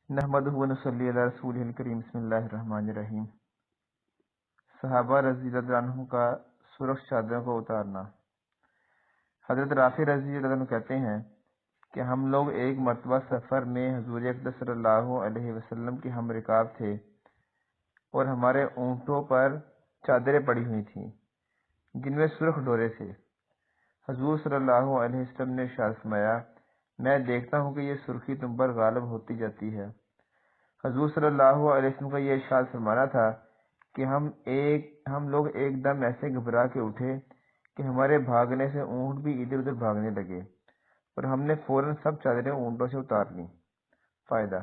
نحمدہ و نصلی علی رسولہ الکریم بسم اللہ الرحمن الرحیم۔ صحابہ رضی اللہ عنہ کا سرخ چادروں کو اتارنا۔ حضرت رافع رضی اللہ عنہ کہتے ہیں کہ ہم لوگ ایک مرتبہ سفر میں حضور اقدس صلی اللہ علیہ وسلم کے ہم رکاب تھے اور ہمارے اونٹوں پر چادریں پڑی ہوئی تھیں جن میں سرخ ڈورے تھے۔ حضور صلی اللہ علیہ وسلم نے ارشاد فرمایا، میں دیکھتا ہوں کہ یہ سرخی تم پر غالب ہوتی جاتی ہے۔ حضور صلی اللہ علیہ وسلم کا یہ ارشاد فرمانا تھا کہ ہم لوگ ایک دم ایسے گھبرا کے اٹھے کہ ہمارے بھاگنے سے اونٹ بھی ادھر ادھر بھاگنے لگے اور ہم نے فوراً سب چادریں اونٹوں سے اتار لیں۔ فائدہ: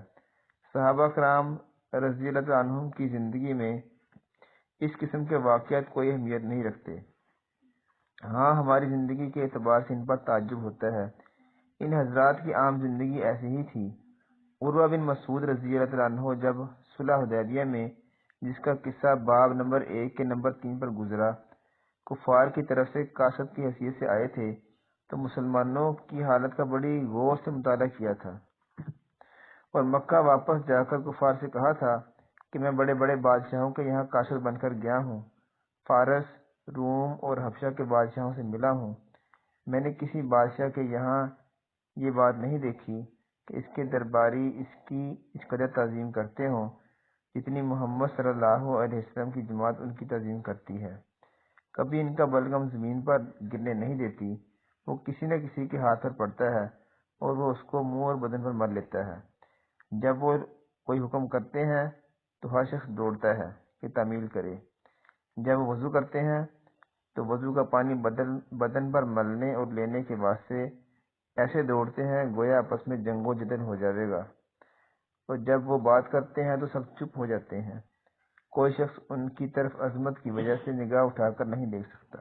صحابہ کرام رضی اللہ عنہم کی زندگی میں اس قسم کے واقعات کوئی اہمیت نہیں رکھتے۔ ہاں، ہماری زندگی کے اعتبار سے ان پر تعجب ہوتا ہے۔ ان حضرات کی عام زندگی ایسی ہی تھی۔ عروہ بن مسعود رضی اللہ عنہ جب صلح حدیبیہ میں، جس کا قصہ باب نمبر 1 کے نمبر 3 پر گزرا، کفار کی طرف سے قاصد کی حیثیت سے آئے تھے تو مسلمانوں کی حالت کا بڑی غور سے مطالعہ کیا تھا اور مکہ واپس جا کر کفار سے کہا تھا کہ میں بڑے بڑے بادشاہوں کے یہاں قاصد بن کر گیا ہوں، فارس، روم اور حبشہ کے بادشاہوں سے ملا ہوں۔ میں نے کسی بادشاہ کے یہاں یہ بات نہیں دیکھی کہ اس کے درباری اس کی اس قدر تعظیم کرتے ہوں جتنی محمد صلی اللہ علیہ وسلم کی جماعت ان کی تعظیم کرتی ہے۔ کبھی ان کا بلغم زمین پر گرنے نہیں دیتی، وہ کسی نہ کسی کے ہاتھ پر پڑتا ہے اور وہ اس کو منہ اور بدن پر مر لیتا ہے۔ جب وہ کوئی حکم کرتے ہیں تو ہر شخص دوڑتا ہے کہ تعمیل کرے۔ جب وہ وضو کرتے ہیں تو وضو کا پانی بدن پر ملنے اور لینے کے واسطے ایسے دوڑتے ہیں گویا آپس میں جنگ و جدل ہو جاوے گا، اور جب وہ بات کرتے ہیں تو سب چپ ہو جاتے ہیں۔ کوئی شخص ان کی طرف عظمت کی وجہ سے نگاہ اٹھا کر نہیں دیکھ سکتا۔